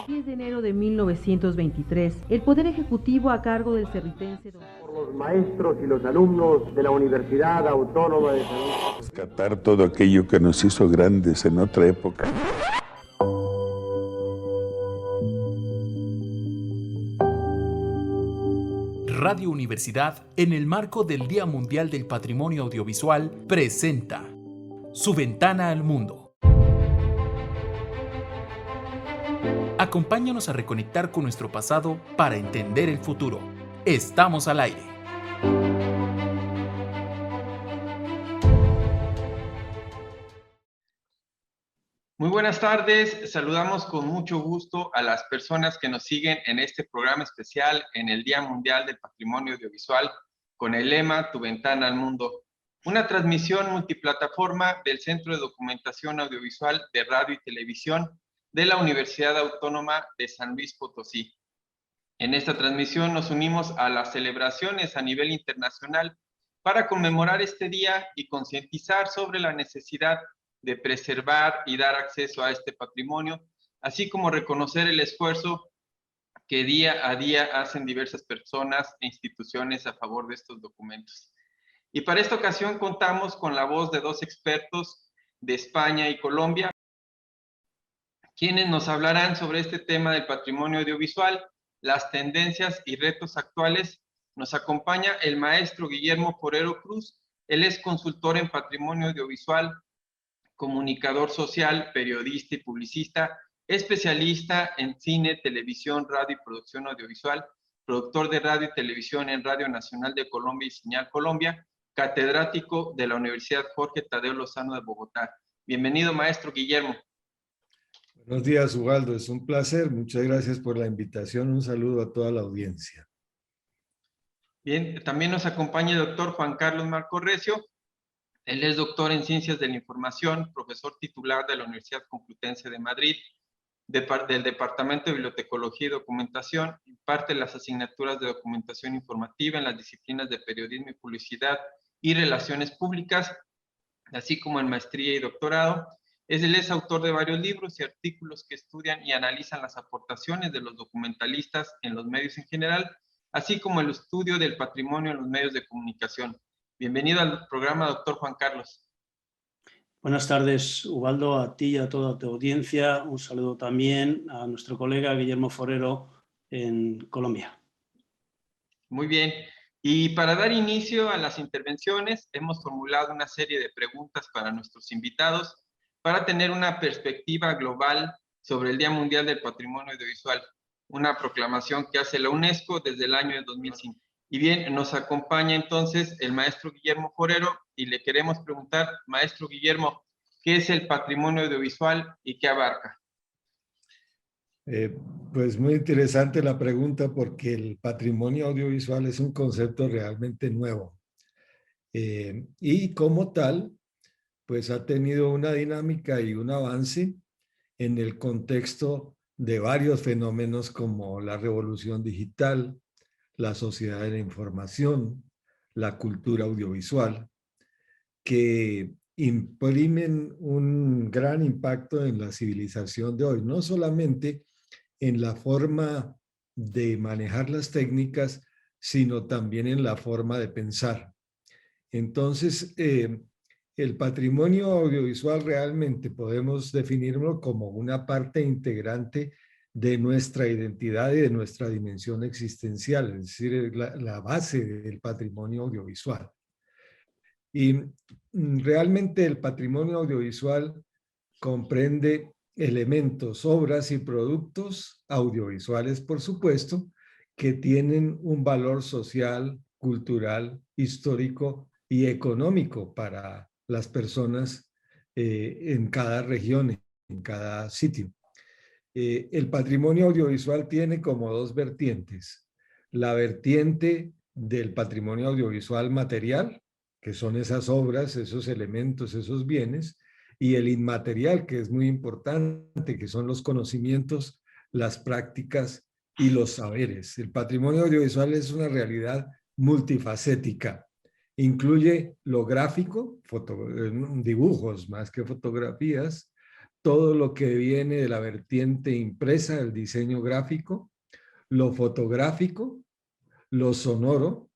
10 de enero de 1923, el Poder Ejecutivo a cargo del cerritense por los maestros y los alumnos de la Universidad Autónoma de San Luis. Rescatar todo aquello que nos hizo grandes en otra época. Radio Universidad, en el marco del Día Mundial del Patrimonio Audiovisual, presenta Su Ventana al Mundo. Acompáñanos a reconectar con nuestro pasado para entender el futuro. Estamos al aire. Muy buenas tardes, saludamos con mucho gusto a las personas que nos siguen en este programa especial en el Día Mundial del Patrimonio Audiovisual con el lema Tu Ventana al Mundo, una transmisión multiplataforma del Centro de Documentación Audiovisual de Radio y Televisión de la Universidad Autónoma de San Luis Potosí. En esta transmisión nos unimos a las celebraciones a nivel internacional para conmemorar este día y concientizar sobre la necesidad de preservar y dar acceso a este patrimonio, así como reconocer el esfuerzo que día a día hacen diversas personas e instituciones a favor de estos documentos. Y para esta ocasión contamos con la voz de dos expertos de España y Colombia, quienes nos hablarán sobre este tema del patrimonio audiovisual, las tendencias y retos actuales. Nos acompaña el maestro Guillermo Forero Cruz. Él es consultor en patrimonio audiovisual, comunicador social, periodista y publicista, especialista en cine, televisión, radio y producción audiovisual, productor de radio y televisión en Radio Nacional de Colombia y Señal Colombia, catedrático de la Universidad Jorge Tadeo Lozano de Bogotá. Bienvenido, maestro Guillermo. Buenos días, Ubaldo. Es un placer. Muchas gracias por la invitación. Un saludo a toda la audiencia. Bien, también nos acompaña el doctor Juan Carlos Marco Recio. Él es doctor en Ciencias de la Información, profesor titular de la Universidad Complutense de Madrid, del Departamento de Bibliotecología y Documentación, imparte las asignaturas de Documentación Informativa en las disciplinas de Periodismo y Publicidad y Relaciones Públicas, así como en maestría y doctorado. Él es autor de varios libros y artículos que estudian y analizan las aportaciones de los documentalistas en los medios en general, así como el estudio del patrimonio en los medios de comunicación. Bienvenido al programa, doctor Juan Carlos. Buenas tardes, Ubaldo, a ti y a toda tu audiencia. Un saludo también a nuestro colega Guillermo Forero en Colombia. Muy bien. Y para dar inicio a las intervenciones, hemos formulado una serie de preguntas para nuestros invitados para tener una perspectiva global sobre el Día Mundial del Patrimonio Audiovisual, una proclamación que hace la UNESCO desde el año 2005. Y bien, nos acompaña entonces el maestro Guillermo Forero y le queremos preguntar, maestro Guillermo, ¿qué es el patrimonio audiovisual y qué abarca? Pues muy interesante la pregunta porque el patrimonio audiovisual es un concepto realmente nuevo. Y como tal, pues ha tenido una dinámica y un avance en el contexto de varios fenómenos como la revolución digital, la sociedad de la información, la cultura audiovisual, que imprimen un gran impacto en la civilización de hoy, no solamente en la forma de manejar las técnicas, sino también en la forma de pensar. Entonces, el patrimonio audiovisual realmente podemos definirlo como una parte integrante de nuestra identidad y de nuestra dimensión existencial, es decir, la base del patrimonio audiovisual. Y realmente el patrimonio audiovisual comprende elementos, obras y productos audiovisuales, por supuesto, que tienen un valor social, cultural, histórico y económico para las personas en cada región, en cada sitio. El patrimonio audiovisual tiene como dos vertientes. La vertiente del patrimonio audiovisual material, que son esas obras, esos elementos, esos bienes, y el inmaterial, que es muy importante, que son los conocimientos, las prácticas y los saberes. El patrimonio audiovisual es una realidad multifacética. Incluye lo gráfico, dibujos más que fotografías, todo lo que viene de la vertiente impresa, el diseño gráfico, lo fotográfico, lo sonoro,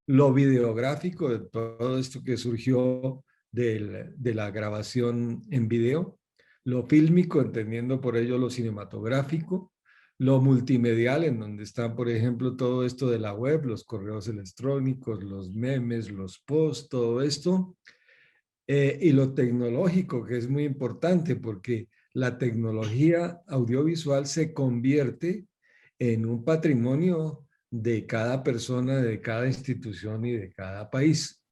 lo videográfico, de todo esto que surgió de la grabación en video, lo fílmico, entendiendo por ello lo cinematográfico, lo multimedial, en donde están, por ejemplo, todo esto de la web, los correos electrónicos, los memes, los posts, todo esto, y lo tecnológico, que es muy importante porque la tecnología audiovisual se convierte en un patrimonio de cada persona, de cada institución y de cada país.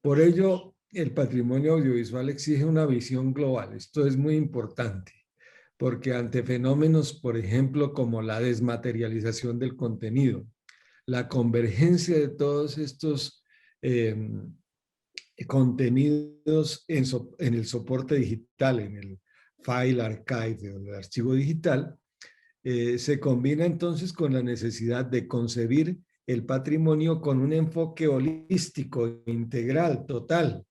Por ello, el patrimonio audiovisual exige una visión global. Esto es muy importante, porque ante fenómenos, por ejemplo, como la desmaterialización del contenido, la convergencia de todos estos contenidos en el soporte digital, en el file archive, o el archivo digital, se combina entonces con la necesidad de concebir el patrimonio con un enfoque holístico, integral, total,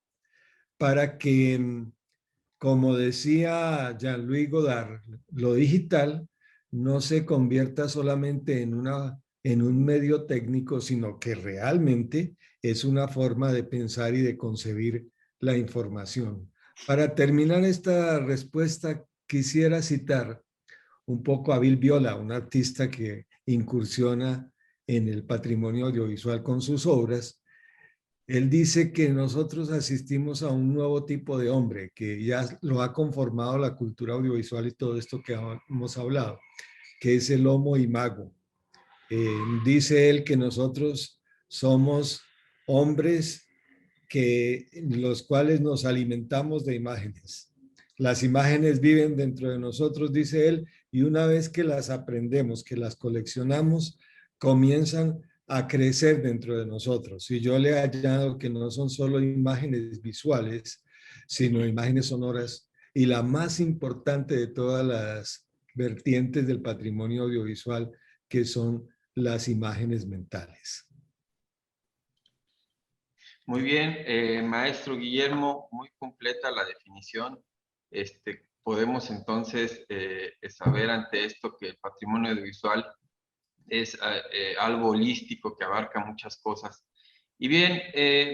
para que, como decía Jean-Louis Godard, lo digital no se convierta solamente en un medio técnico, sino que realmente es una forma de pensar y de concebir la información. Para terminar esta respuesta, quisiera citar un poco a Bill Viola, un artista que incursiona en el patrimonio audiovisual con sus obras. Él dice que nosotros asistimos a un nuevo tipo de hombre que ya lo ha conformado la cultura audiovisual y todo esto que hemos hablado, que es el Homo imago. Dice él que nosotros somos hombres los cuales nos alimentamos de imágenes. Las imágenes viven dentro de nosotros, dice él, y una vez que las aprendemos, que las coleccionamos, comienzan a crecer dentro de nosotros. Y yo le añado que no son solo imágenes visuales, sino imágenes sonoras, y la más importante de todas las vertientes del patrimonio audiovisual, que son las imágenes mentales. Muy bien, maestro Guillermo, muy completa la definición. Podemos entonces saber ante esto que el patrimonio audiovisual es algo holístico que abarca muchas cosas. Y bien,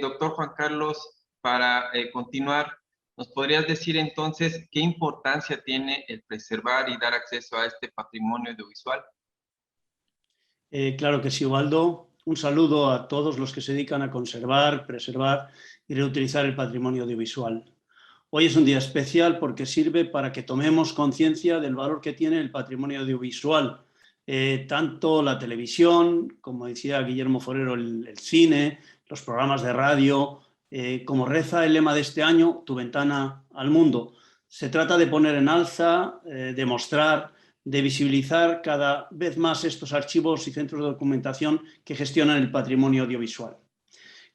doctor Juan Carlos, para continuar, ¿nos podrías decir entonces qué importancia tiene el preservar y dar acceso a este patrimonio audiovisual? Claro que sí, Ubaldo. Un saludo a todos los que se dedican a conservar, preservar y reutilizar el patrimonio audiovisual. Hoy es un día especial porque sirve para que tomemos conciencia del valor que tiene el patrimonio audiovisual, tanto la televisión, como decía Guillermo Forero, el cine, los programas de radio, como reza el lema de este año, Tu ventana al mundo. Se trata de poner en alza, de mostrar, de visibilizar cada vez más estos archivos y centros de documentación que gestionan el patrimonio audiovisual.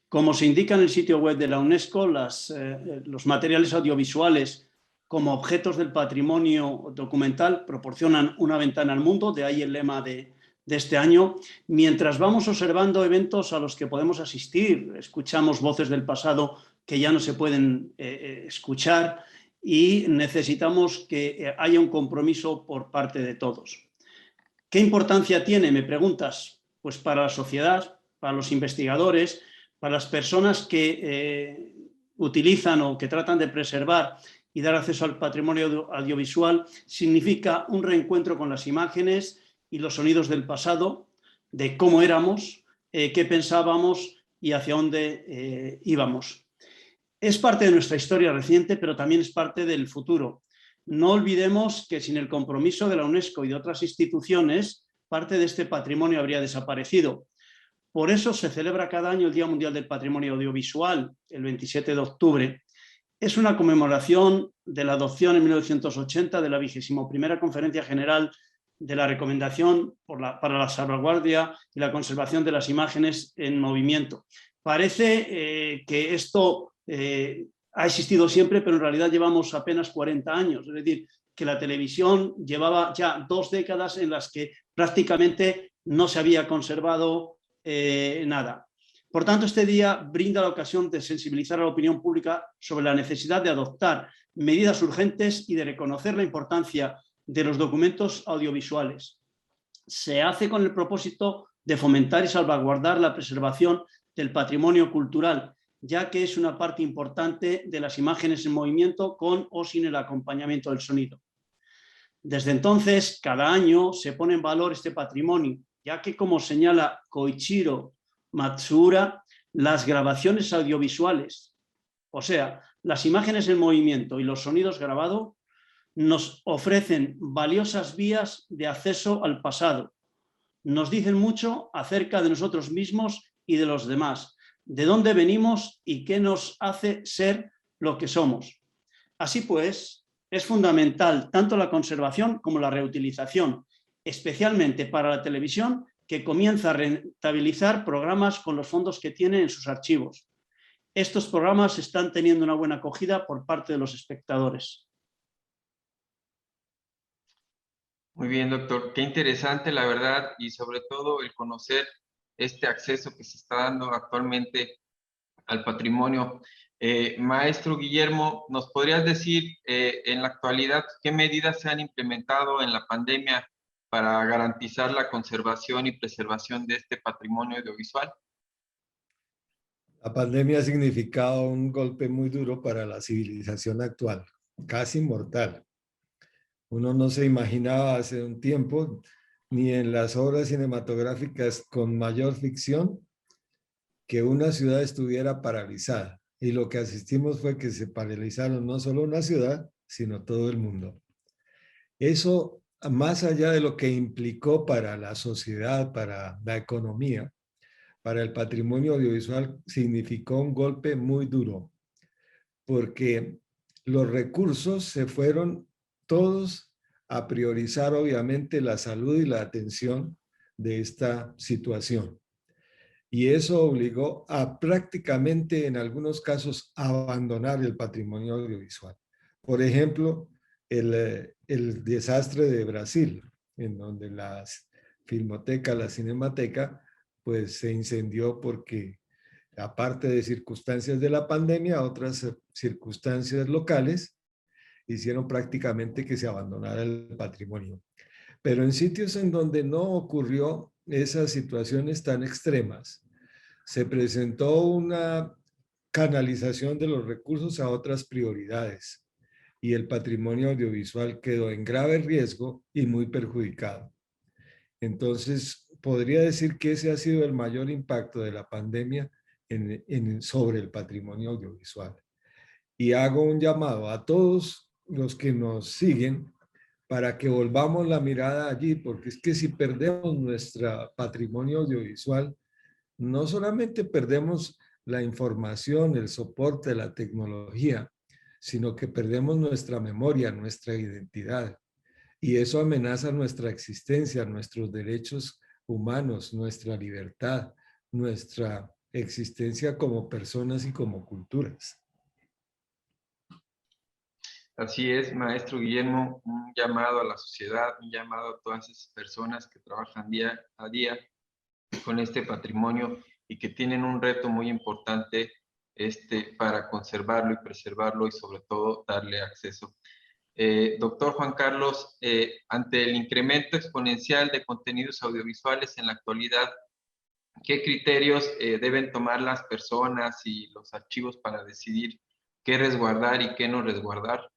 Como se indica en el sitio web de la UNESCO, los materiales audiovisuales como objetos del patrimonio documental proporcionan una ventana al mundo, de ahí el lema de este año. Mientras vamos observando eventos a los que podemos asistir, escuchamos voces del pasado que ya no se pueden escuchar, y necesitamos que haya un compromiso por parte de todos. ¿Qué importancia tiene, me preguntas? Pues para la sociedad, para los investigadores, para las personas que utilizan o que tratan de preservar y dar acceso al patrimonio audiovisual, significa un reencuentro con las imágenes y los sonidos del pasado, de cómo éramos, qué pensábamos y hacia dónde íbamos. Es parte de nuestra historia reciente, pero también es parte del futuro. No olvidemos que sin el compromiso de la UNESCO y de otras instituciones, parte de este patrimonio habría desaparecido. Por eso se celebra cada año el Día Mundial del Patrimonio Audiovisual, el 27 de octubre. Es una conmemoración de la adopción en 1980 de la 21ª Conferencia General de la Recomendación para la Salvaguardia y la Conservación de las Imágenes en Movimiento. Parece que esto ha existido siempre, pero en realidad llevamos apenas 40 años. Es decir, que la televisión llevaba ya 2 décadas en las que prácticamente no se había conservado nada. Por tanto, este día brinda la ocasión de sensibilizar a la opinión pública sobre la necesidad de adoptar medidas urgentes y de reconocer la importancia de los documentos audiovisuales. Se hace con el propósito de fomentar y salvaguardar la preservación del patrimonio cultural, ya que es una parte importante de las imágenes en movimiento con o sin el acompañamiento del sonido. Desde entonces, cada año se pone en valor este patrimonio, ya que, como señala Koichiro Matsuura, las grabaciones audiovisuales, o sea, las imágenes en movimiento y los sonidos grabados, nos ofrecen valiosas vías de acceso al pasado. Nos dicen mucho acerca de nosotros mismos y de los demás, de dónde venimos y qué nos hace ser lo que somos. Así pues, es fundamental tanto la conservación como la reutilización, especialmente para la televisión, que comienza a rentabilizar programas con los fondos que tiene en sus archivos. Estos programas están teniendo una buena acogida por parte de los espectadores. Muy bien, doctor. Qué interesante, la verdad, y sobre todo el conocer este acceso que se está dando actualmente al patrimonio. Maestro Guillermo, ¿nos podrías decir en la actualidad qué medidas se han implementado en la pandemia para garantizar la conservación y preservación de este patrimonio audiovisual? La pandemia ha significado un golpe muy duro para la civilización actual, casi mortal. Uno no se imaginaba hace un tiempo, ni en las obras cinematográficas con mayor ficción, que una ciudad estuviera paralizada. Y lo que asistimos fue que se paralizaron no solo una ciudad, sino todo el mundo. Eso, más allá de lo que implicó para la sociedad, para la economía, para el patrimonio audiovisual, significó un golpe muy duro, porque los recursos se fueron todos a priorizar obviamente la salud y la atención de esta situación. Y eso obligó a prácticamente en algunos casos abandonar el patrimonio audiovisual. Por ejemplo, el desastre de Brasil, en donde la filmoteca, la cinemateca, pues se incendió porque, aparte de circunstancias de la pandemia, otras circunstancias locales hicieron prácticamente que se abandonara el patrimonio. Pero en sitios en donde no ocurrió esas situaciones tan extremas, se presentó una canalización de los recursos a otras prioridades y el patrimonio audiovisual quedó en grave riesgo y muy perjudicado. Entonces, podría decir que ese ha sido el mayor impacto de la pandemia sobre el patrimonio audiovisual. Y hago un llamado a todos los que nos siguen para que volvamos la mirada allí, porque es que si perdemos nuestro patrimonio audiovisual, no solamente perdemos la información, el soporte, la tecnología, sino que perdemos nuestra memoria, nuestra identidad. Y eso amenaza nuestra existencia, nuestros derechos humanos, nuestra libertad, nuestra existencia como personas y como culturas. Así es, maestro Guillermo, un llamado a la sociedad, un llamado a todas esas personas que trabajan día a día con este patrimonio y que tienen un reto muy importante para conservarlo y preservarlo y sobre todo darle acceso. Doctor Juan Carlos, ante el incremento exponencial de contenidos audiovisuales en la actualidad, ¿qué criterios deben tomar las personas y los archivos para decidir qué resguardar y qué no resguardar?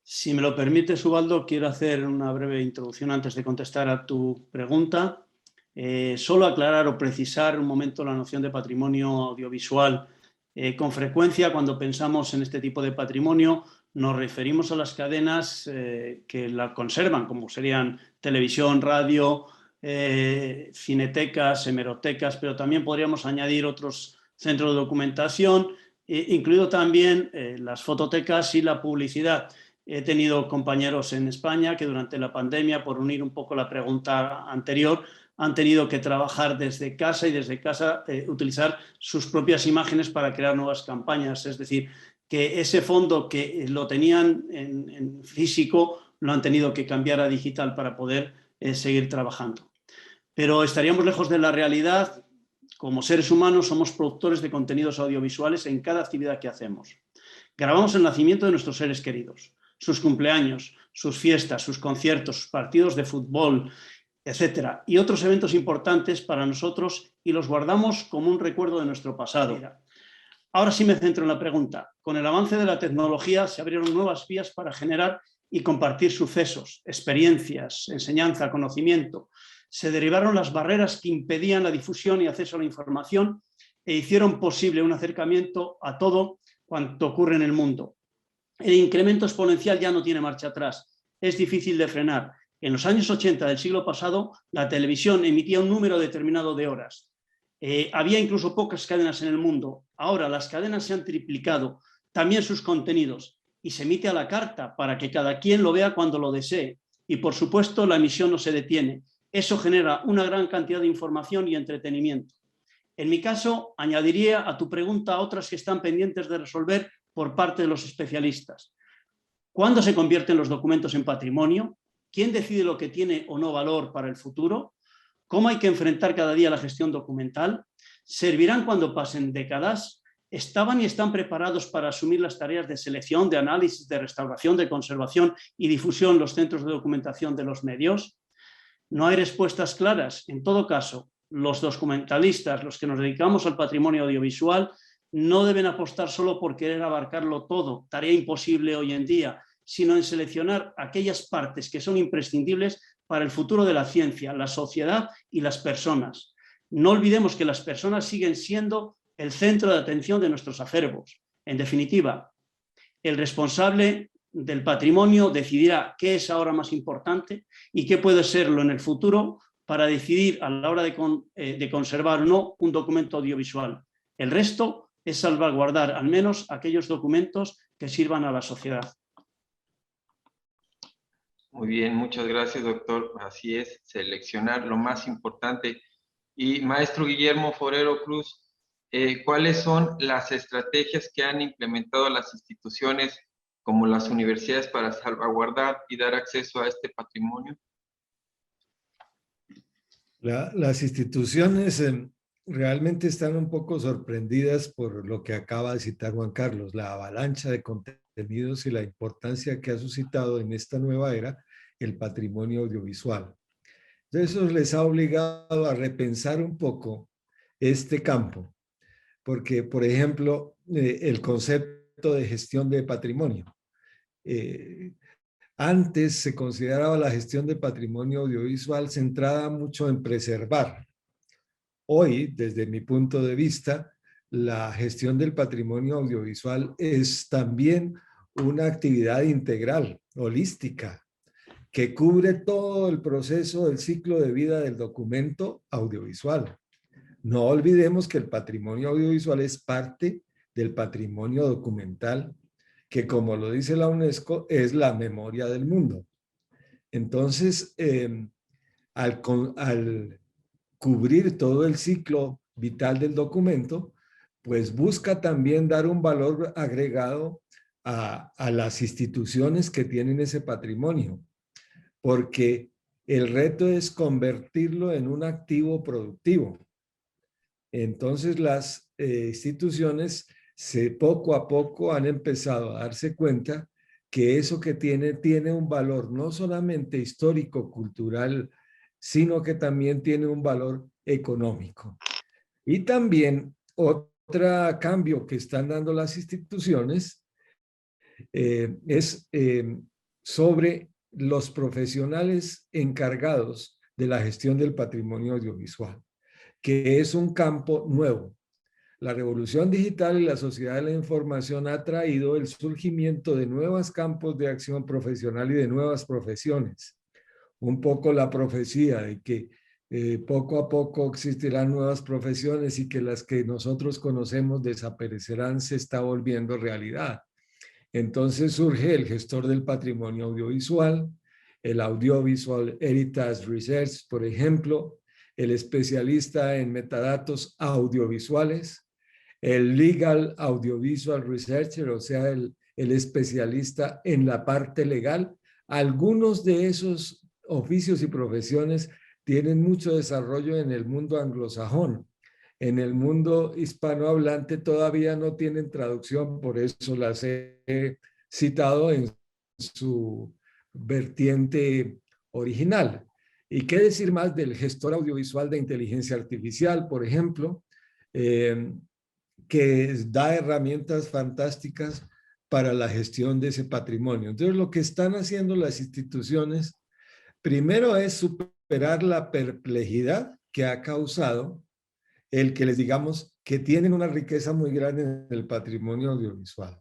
Si me lo permites, Ubaldo, quiero hacer una breve introducción antes de contestar a tu pregunta. Solo aclarar o precisar un momento la noción de patrimonio audiovisual. Con frecuencia, cuando pensamos en este tipo de patrimonio, nos referimos a las cadenas que la conservan, como serían televisión, radio, cinetecas, hemerotecas, pero también podríamos añadir otros centros de documentación, incluido también las fototecas y la publicidad. He tenido compañeros en España que durante la pandemia, por unir un poco la pregunta anterior, han tenido que trabajar desde casa y desde casa utilizar sus propias imágenes para crear nuevas campañas. Es decir, que ese fondo que lo tenían en físico lo han tenido que cambiar a digital para poder seguir trabajando. Pero estaríamos lejos de la realidad. Como seres humanos somos productores de contenidos audiovisuales en cada actividad que hacemos. Grabamos el nacimiento de nuestros seres queridos, sus cumpleaños, sus fiestas, sus conciertos, sus partidos de fútbol, etcétera, y otros eventos importantes para nosotros y los guardamos como un recuerdo de nuestro pasado. Ahora sí me centro en la pregunta. Con el avance de la tecnología se abrieron nuevas vías para generar y compartir sucesos, experiencias, enseñanza, conocimiento. Se derivaron las barreras que impedían la difusión y acceso a la información e hicieron posible un acercamiento a todo cuanto ocurre en el mundo. El incremento exponencial ya no tiene marcha atrás, es difícil de frenar. En los años 80 del siglo pasado, la televisión emitía un número determinado de horas. Había incluso pocas cadenas en el mundo. Ahora las cadenas se han triplicado, también sus contenidos, y se emite a la carta para que cada quien lo vea cuando lo desee. Y por supuesto la emisión no se detiene. Eso genera una gran cantidad de información y entretenimiento. En mi caso, añadiría a tu pregunta otras que están pendientes de resolver por parte de los especialistas. ¿Cuándo se convierten los documentos en patrimonio? ¿Quién decide lo que tiene o no valor para el futuro? ¿Cómo hay que enfrentar cada día la gestión documental? ¿Servirán cuando pasen décadas? ¿Estaban y están preparados para asumir las tareas de selección, de análisis, de restauración, de conservación y difusión los centros de documentación de los medios? No hay respuestas claras. En todo caso, los documentalistas, los que nos dedicamos al patrimonio audiovisual, no deben apostar solo por querer abarcarlo todo, tarea imposible hoy en día, sino en seleccionar aquellas partes que son imprescindibles para el futuro de la ciencia, la sociedad y las personas. No olvidemos que las personas siguen siendo el centro de atención de nuestros acervos. En definitiva, el responsable del patrimonio decidirá qué es ahora más importante y qué puede serlo en el futuro para decidir a la hora de conservar o no un documento audiovisual. El resto es salvaguardar al menos aquellos documentos que sirvan a la sociedad. Muy bien, muchas gracias, doctor. Así es, seleccionar lo más importante. Y maestro Guillermo Forero Cruz, ¿cuáles son las estrategias que han implementado las instituciones como las universidades para salvaguardar y dar acceso a este patrimonio? Las instituciones realmente están un poco sorprendidas por lo que acaba de citar Juan Carlos, la avalancha de contenidos y la importancia que ha suscitado en esta nueva era el patrimonio audiovisual. Eso les ha obligado a repensar un poco este campo, porque, por ejemplo, el concepto de gestión de patrimonio. Antes se consideraba la gestión de patrimonio audiovisual centrada mucho en preservar. Hoy, desde mi punto de vista, la gestión del patrimonio audiovisual es también una actividad integral, holística, que cubre todo el proceso del ciclo de vida del documento audiovisual. No olvidemos que el patrimonio audiovisual es parte del patrimonio documental, que como lo dice la UNESCO, es la memoria del mundo. Entonces, al cubrir todo el ciclo vital del documento, pues busca también dar un valor agregado a las instituciones que tienen ese patrimonio, porque el reto es convertirlo en un activo productivo. Entonces las instituciones poco a poco han empezado a darse cuenta que eso que tiene un valor no solamente histórico, cultural, sino que también tiene un valor económico. Y también otro cambio que están dando las instituciones es sobre los profesionales encargados de la gestión del patrimonio audiovisual, que es un campo nuevo. La revolución digital y la sociedad de la información ha traído el surgimiento de nuevos campos de acción profesional y de nuevas profesiones. Un poco la profecía de que poco a poco existirán nuevas profesiones y que las que nosotros conocemos desaparecerán se está volviendo realidad. Entonces surge el gestor del patrimonio audiovisual, el Audiovisual Heritage Research, por ejemplo, el especialista en metadatos audiovisuales, el Legal Audiovisual Researcher, o sea, el especialista en la parte legal. Algunos de esos oficios y profesiones tienen mucho desarrollo en el mundo anglosajón. En el mundo hispanohablante todavía no tienen traducción, por eso las he citado en su vertiente original. ¿Y qué decir más del gestor audiovisual de inteligencia artificial, por ejemplo, que da herramientas fantásticas para la gestión de ese patrimonio? Entonces, lo que están haciendo las instituciones, primero es superar la perplejidad que ha causado el que les digamos que tienen una riqueza muy grande en el patrimonio audiovisual.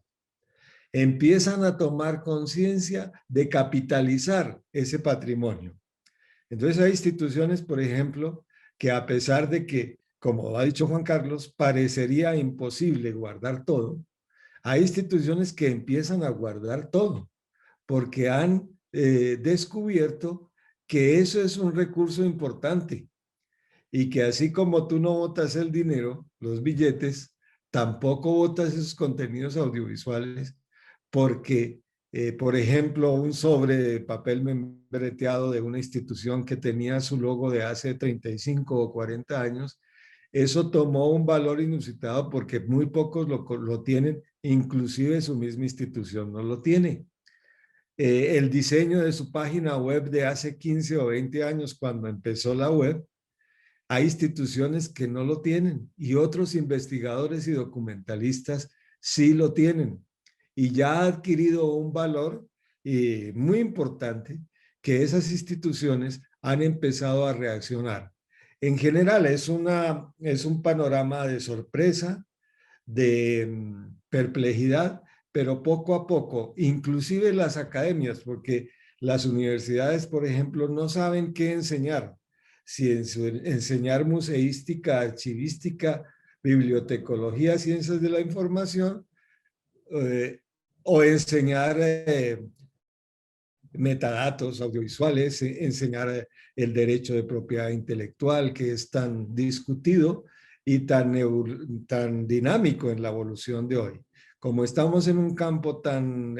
Empiezan a tomar conciencia de capitalizar ese patrimonio. Entonces hay instituciones, por ejemplo, que a pesar de que, como ha dicho Juan Carlos, parecería imposible guardar todo, hay instituciones que empiezan a guardar todo, porque han descubierto que eso es un recurso importante y que así como tú no botas el dinero, los billetes, tampoco botas esos contenidos audiovisuales, porque, por ejemplo, un sobre de papel membreteado de una institución que tenía su logo de hace 35 o 40 años, eso tomó un valor inusitado porque muy pocos lo tienen, inclusive su misma institución no lo tiene. El diseño de su página web de hace 15 o 20 años, cuando empezó la web, hay instituciones que no lo tienen y otros investigadores y documentalistas sí lo tienen. Y ya ha adquirido un valor muy importante que esas instituciones han empezado a reaccionar. En general es un panorama de sorpresa, de perplejidad, pero poco a poco, inclusive las academias, porque las universidades, por ejemplo, no saben qué enseñar. Si enseñar museística, archivística, bibliotecología, ciencias de la información, o enseñar metadatos audiovisuales, enseñar el derecho de propiedad intelectual, que es tan discutido y tan dinámico en la evolución de hoy. Como estamos en un campo tan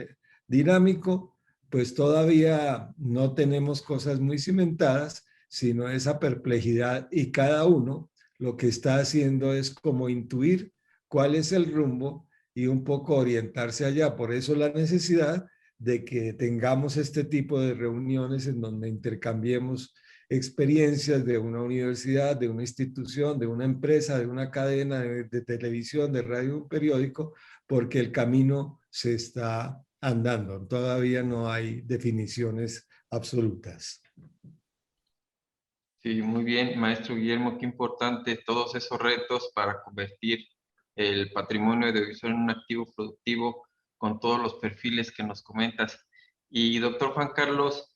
dinámico, pues todavía no tenemos cosas muy cimentadas, sino esa perplejidad, y cada uno lo que está haciendo es como intuir cuál es el rumbo y un poco orientarse allá. Por eso la necesidad de que tengamos este tipo de reuniones en donde intercambiemos experiencias de una universidad, de una institución, de una empresa, de una cadena de televisión, de radio, un periódico, porque el camino se está andando. Todavía no hay definiciones absolutas. Sí, muy bien, maestro Guillermo, qué importante todos esos retos para convertir el patrimonio audiovisual en un activo productivo con todos los perfiles que nos comentas. Y doctor Juan Carlos,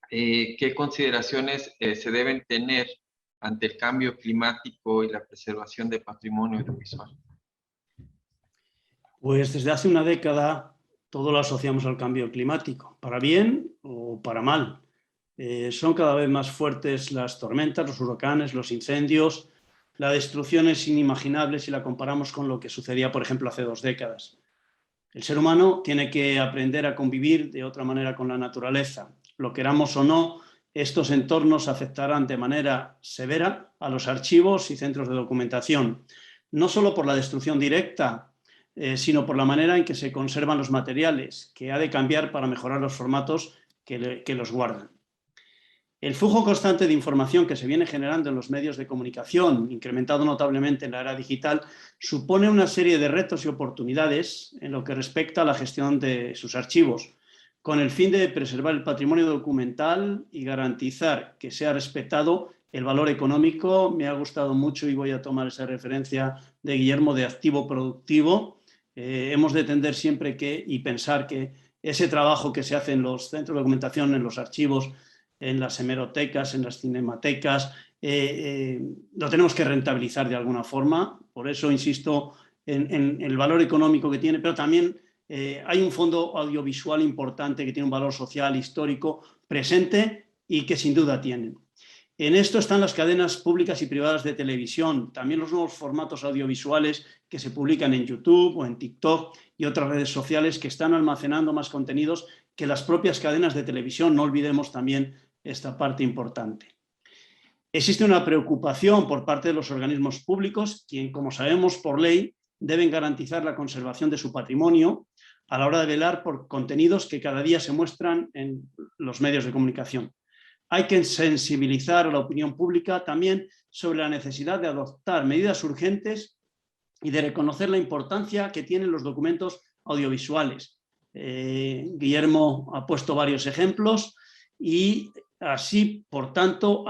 ¿qué consideraciones se deben tener ante el cambio climático y la preservación del patrimonio audiovisual? Pues desde hace una década todo lo asociamos al cambio climático, para bien o para mal. Son cada vez más fuertes las tormentas, los huracanes, los incendios. La destrucción es inimaginable si la comparamos con lo que sucedía, por ejemplo, hace 2 décadas. El ser humano tiene que aprender a convivir de otra manera con la naturaleza. Lo queramos o no, estos entornos afectarán de manera severa a los archivos y centros de documentación, no solo por la destrucción directa, sino por la manera en que se conservan los materiales, que ha de cambiar para mejorar los formatos que los guardan. El flujo constante de información que se viene generando en los medios de comunicación, incrementado notablemente en la era digital, supone una serie de retos y oportunidades en lo que respecta a la gestión de sus archivos, con el fin de preservar el patrimonio documental y garantizar que sea respetado el valor económico. Me ha gustado mucho, y voy a tomar esa referencia de Guillermo, de activo productivo. Hemos de tender siempre y pensar que ese trabajo que se hace en los centros de documentación, en los archivos, en las hemerotecas, en las cinematecas, lo tenemos que rentabilizar de alguna forma. Por eso insisto en el valor económico que tiene, pero también hay un fondo audiovisual importante que tiene un valor social, histórico, presente y que sin duda tienen. En esto están las cadenas públicas y privadas de televisión, también los nuevos formatos audiovisuales que se publican en YouTube o en TikTok y otras redes sociales que están almacenando más contenidos que las propias cadenas de televisión. No olvidemos también esta parte importante. Existe una preocupación por parte de los organismos públicos, quien, como sabemos por ley, deben garantizar la conservación de su patrimonio a la hora de velar por contenidos que cada día se muestran en los medios de comunicación. Hay que sensibilizar a la opinión pública también sobre la necesidad de adoptar medidas urgentes y de reconocer la importancia que tienen los documentos audiovisuales. Guillermo ha puesto varios ejemplos y así, por tanto,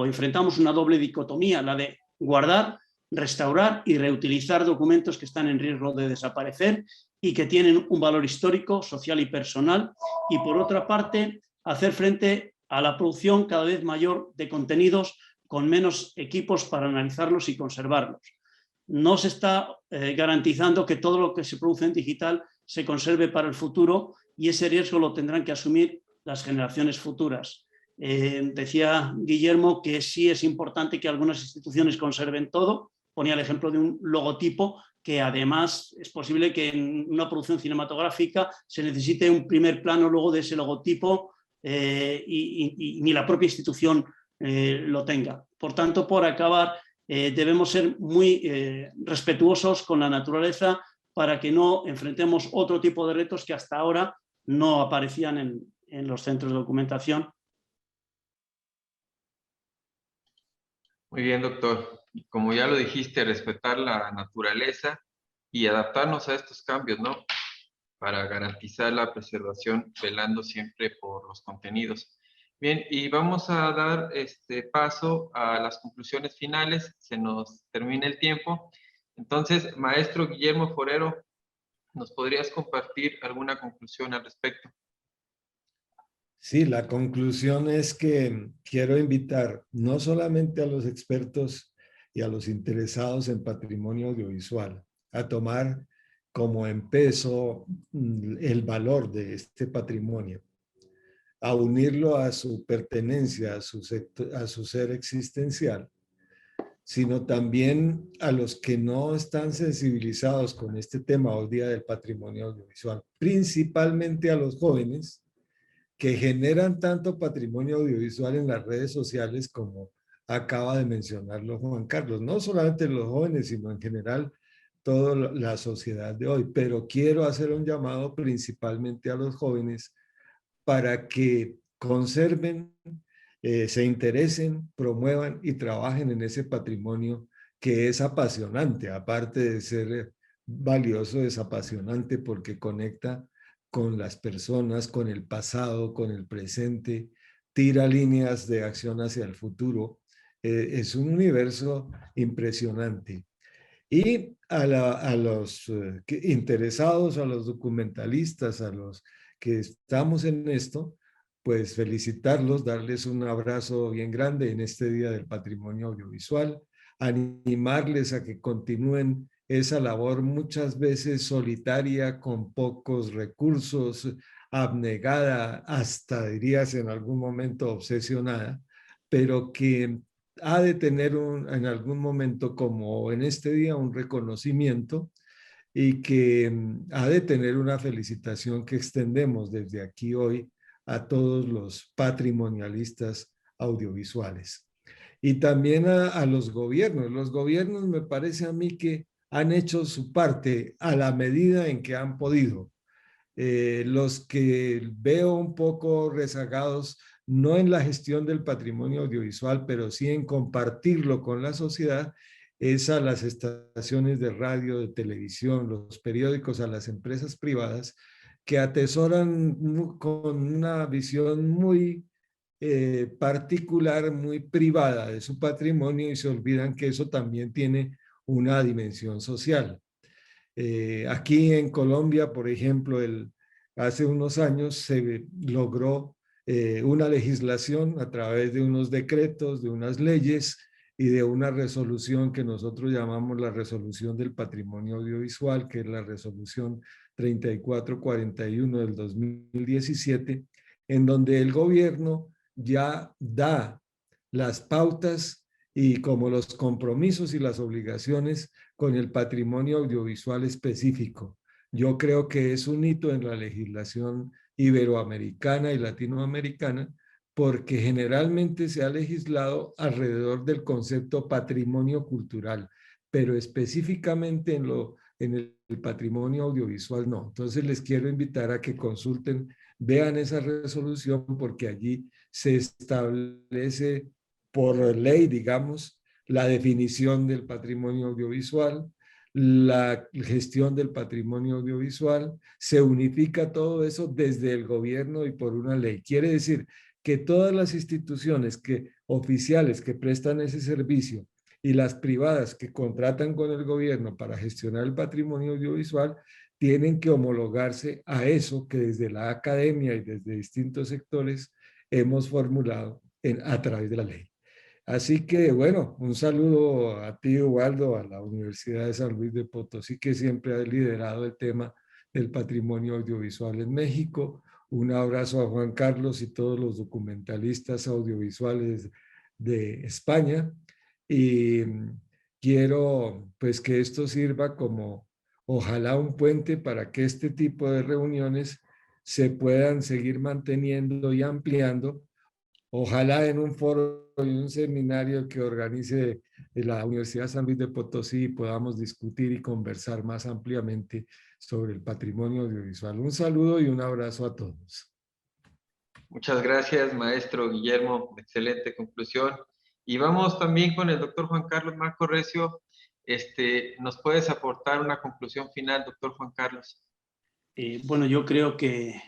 enfrentamos una doble dicotomía, la de guardar, restaurar y reutilizar documentos que están en riesgo de desaparecer y que tienen un valor histórico, social y personal, y por otra parte, hacer frente a la producción cada vez mayor de contenidos con menos equipos para analizarlos y conservarlos. No se está garantizando que todo lo que se produce en digital se conserve para el futuro y ese riesgo lo tendrán que asumir las generaciones futuras. Decía Guillermo que sí es importante que algunas instituciones conserven todo. Ponía el ejemplo de un logotipo que además es posible que en una producción cinematográfica se necesite un primer plano luego de ese logotipo y ni la propia institución lo tenga. Por tanto, por acabar, debemos ser muy respetuosos con la naturaleza para que no enfrentemos otro tipo de retos que hasta ahora no aparecían en los centros de documentación. Muy bien, doctor. Como ya lo dijiste, respetar la naturaleza y adaptarnos a estos cambios, ¿no? Para garantizar la preservación, velando siempre por los contenidos. Bien, y vamos a dar paso a las conclusiones finales. Se nos termina el tiempo. Entonces, maestro Guillermo Forero, ¿nos podrías compartir alguna conclusión al respecto? Sí, la conclusión es que quiero invitar no solamente a los expertos y a los interesados en patrimonio audiovisual a tomar como en peso el valor de este patrimonio, a unirlo a su pertenencia, a su ser existencial, sino también a los que no están sensibilizados con este tema hoy día del patrimonio audiovisual, principalmente a los jóvenes, que generan tanto patrimonio audiovisual en las redes sociales como acaba de mencionarlo Juan Carlos. No solamente los jóvenes, sino en general toda la sociedad de hoy. Pero quiero hacer un llamado principalmente a los jóvenes para que conserven, se interesen, promuevan y trabajen en ese patrimonio que es apasionante. Aparte de ser valioso, es apasionante porque conecta con las personas, con el pasado, con el presente, tira líneas de acción hacia el futuro. Es un universo impresionante. Y a los interesados, a los documentalistas, a los que estamos en esto, pues felicitarlos, darles un abrazo bien grande en este Día del Patrimonio Audiovisual, animarles a que continúen esa labor muchas veces solitaria, con pocos recursos, abnegada, hasta dirías en algún momento obsesionada, pero que ha de tener en algún momento, como en este día, un reconocimiento y que ha de tener una felicitación que extendemos desde aquí hoy a todos los patrimonialistas audiovisuales. Y también a los gobiernos. Los gobiernos me parece a mí que han hecho su parte a la medida en que han podido. Los que veo un poco rezagados, no en la gestión del patrimonio audiovisual, pero sí en compartirlo con la sociedad, es a las estaciones de radio, de televisión, los periódicos, a las empresas privadas, que atesoran con una visión muy particular, muy privada de su patrimonio y se olvidan que eso también tiene una dimensión social. Aquí en Colombia, por ejemplo, hace unos años se logró una legislación a través de unos decretos, de unas leyes y de una resolución que nosotros llamamos la resolución del patrimonio audiovisual, que es la resolución 3441 del 2017, en donde el gobierno ya da las pautas y como los compromisos y las obligaciones con el patrimonio audiovisual específico. Yo creo que es un hito en la legislación iberoamericana y latinoamericana porque generalmente se ha legislado alrededor del concepto patrimonio cultural, pero específicamente en el patrimonio audiovisual no. Entonces les quiero invitar a que consulten, vean esa resolución, porque allí se establece por ley, digamos, la definición del patrimonio audiovisual, la gestión del patrimonio audiovisual, se unifica todo eso desde el gobierno y por una ley. Quiere decir que todas las instituciones oficiales que prestan ese servicio y las privadas que contratan con el gobierno para gestionar el patrimonio audiovisual tienen que homologarse a eso que desde la academia y desde distintos sectores hemos formulado a través de la ley. Así que, bueno, un saludo a ti, Ubaldo, a la Universidad de San Luis de Potosí, que siempre ha liderado el tema del patrimonio audiovisual en México. Un abrazo a Juan Carlos y todos los documentalistas audiovisuales de España. Y quiero, pues, que esto sirva como, ojalá, un puente para que este tipo de reuniones se puedan seguir manteniendo y ampliando. Ojalá en un foro y un seminario que organice la Universidad San Luis de Potosí podamos discutir y conversar más ampliamente sobre el patrimonio audiovisual. Un saludo y un abrazo a todos. Muchas gracias, maestro Guillermo. Excelente conclusión. Y vamos también con el doctor Juan Carlos Marco Recio. ¿Nos puedes aportar una conclusión final, doctor Juan Carlos? Bueno, yo creo que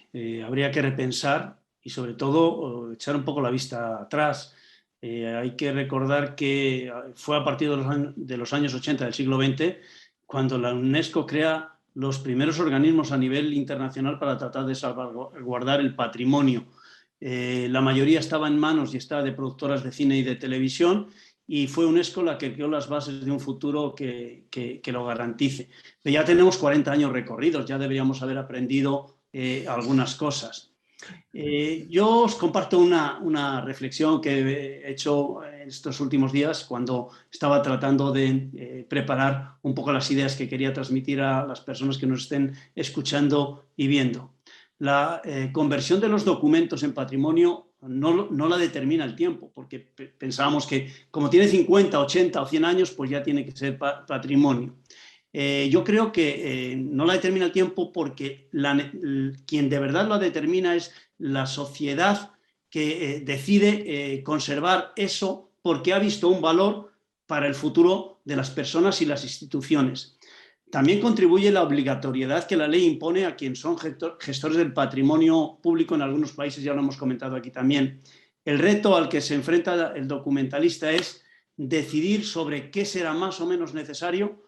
habría que repensar y sobre todo echar un poco la vista atrás. Hay que recordar que fue a partir de los años 80 del siglo XX cuando la UNESCO crea los primeros organismos a nivel internacional para tratar de salvaguardar el patrimonio. La mayoría estaba en manos y está de productoras de cine y de televisión, y fue UNESCO la que creó las bases de un futuro que lo garantice. Pero ya tenemos 40 años recorridos, ya deberíamos haber aprendido algunas cosas. Yo os comparto una reflexión que he hecho en estos últimos días cuando estaba tratando de preparar un poco las ideas que quería transmitir a las personas que nos estén escuchando y viendo. La conversión de los documentos en patrimonio no la determina el tiempo, porque pensábamos que como tiene 50, 80 o 100 años, pues ya tiene que ser patrimonio. Yo creo que no la determina el tiempo porque quien de verdad la determina es la sociedad que decide conservar eso porque ha visto un valor para el futuro de las personas y las instituciones. También contribuye la obligatoriedad que la ley impone a quienes son gestores del patrimonio público en algunos países, ya lo hemos comentado aquí también. El reto al que se enfrenta el documentalista es decidir sobre qué será más o menos necesario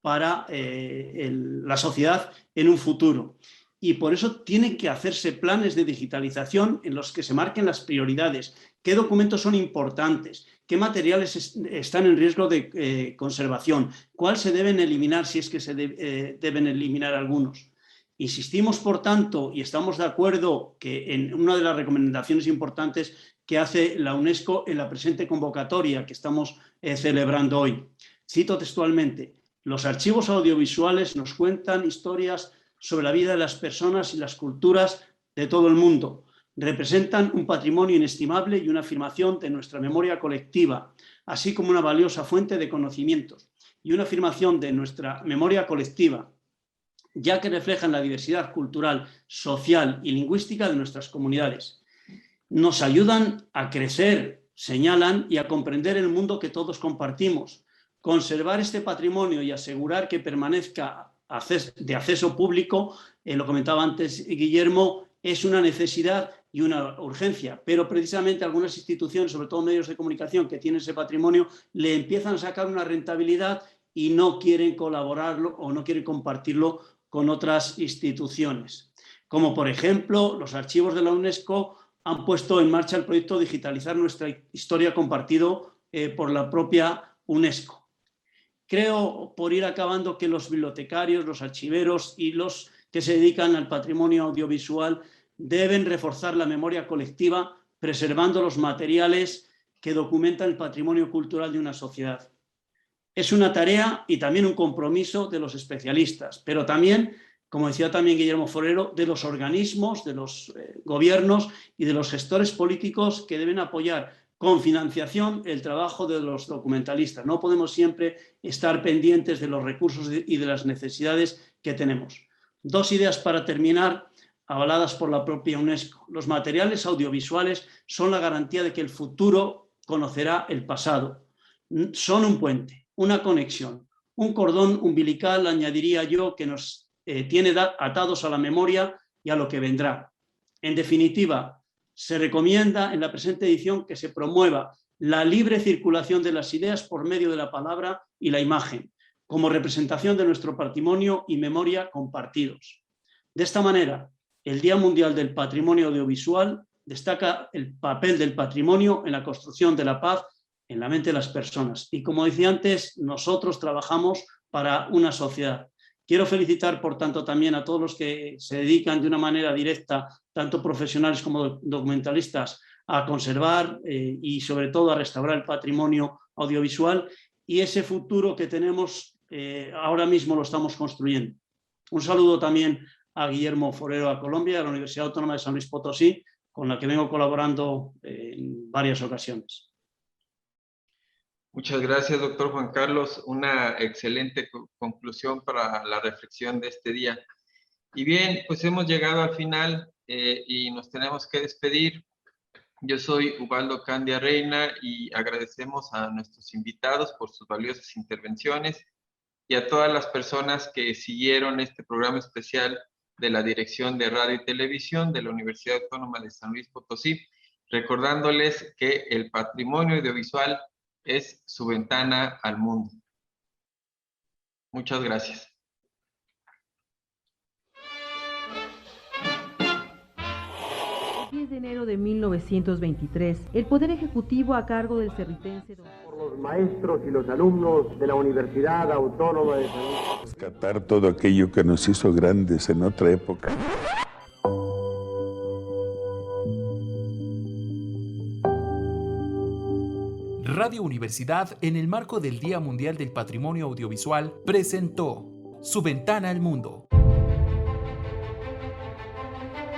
para la sociedad en un futuro. Y por eso tienen que hacerse planes de digitalización en los que se marquen las prioridades, qué documentos son importantes, qué materiales están en riesgo de conservación, cuál se deben eliminar si es que se deben eliminar algunos. Insistimos, por tanto, y estamos de acuerdo que en una de las recomendaciones importantes que hace la UNESCO en la presente convocatoria que estamos celebrando hoy. Cito textualmente: los archivos audiovisuales nos cuentan historias sobre la vida de las personas y las culturas de todo el mundo. Representan un patrimonio inestimable y una afirmación de nuestra memoria colectiva, así como una valiosa fuente de conocimientos y una afirmación de nuestra memoria colectiva, ya que reflejan la diversidad cultural, social y lingüística de nuestras comunidades. Nos ayudan a crecer, señalan, y a comprender el mundo que todos compartimos. Conservar este patrimonio y asegurar que permanezca de acceso público, lo comentaba antes Guillermo, es una necesidad y una urgencia, pero precisamente algunas instituciones, sobre todo medios de comunicación que tienen ese patrimonio, le empiezan a sacar una rentabilidad y no quieren colaborarlo o no quieren compartirlo con otras instituciones. Como por ejemplo, los archivos de la UNESCO han puesto en marcha el proyecto Digitalizar nuestra historia compartido por la propia UNESCO. Creo, por ir acabando, que los bibliotecarios, los archiveros y los que se dedican al patrimonio audiovisual deben reforzar la memoria colectiva preservando los materiales que documentan el patrimonio cultural de una sociedad. Es una tarea y también un compromiso de los especialistas, pero también como decía también Guillermo Forero, de los organismos, de los gobiernos y de los gestores políticos que deben apoyar con financiación el trabajo de los documentalistas. No podemos siempre estar pendientes de los recursos y de las necesidades que tenemos. 2 ideas para terminar, avaladas por la propia UNESCO. Los materiales audiovisuales son la garantía de que el futuro conocerá el pasado. Son un puente, una conexión, un cordón umbilical, añadiría yo, que nos tiene atados a la memoria y a lo que vendrá. En definitiva, se recomienda en la presente edición que se promueva la libre circulación de las ideas por medio de la palabra y la imagen, como representación de nuestro patrimonio y memoria compartidos. De esta manera, el Día Mundial del Patrimonio Audiovisual destaca el papel del patrimonio en la construcción de la paz en la mente de las personas. Y como decía antes, nosotros trabajamos para una sociedad. Quiero felicitar, por tanto, también a todos los que se dedican de una manera directa, tanto profesionales como documentalistas, a conservar y sobre todo a restaurar el patrimonio audiovisual, y ese futuro que tenemos ahora mismo lo estamos construyendo. Un saludo también a Guillermo Forero a Colombia, a la Universidad Autónoma de San Luis Potosí, con la que vengo colaborando en varias ocasiones. Muchas gracias, doctor Juan Carlos. Una excelente conclusión para la reflexión de este día. Y bien, pues hemos llegado al final y nos tenemos que despedir. Yo soy Ubaldo Candia Reina y agradecemos a nuestros invitados por sus valiosas intervenciones y a todas las personas que siguieron este programa especial de la Dirección de Radio y Televisión de la Universidad Autónoma de San Luis Potosí, recordándoles que el patrimonio audiovisual es su ventana al mundo. Muchas gracias. El 10 de enero de 1923, el Poder Ejecutivo a cargo del cerritense Por los maestros y los alumnos de la Universidad Autónoma de San Luis. Rescatar todo aquello que nos hizo grandes en otra época. Radio Universidad, en el marco del Día Mundial del Patrimonio Audiovisual, presentó Su Ventana al Mundo.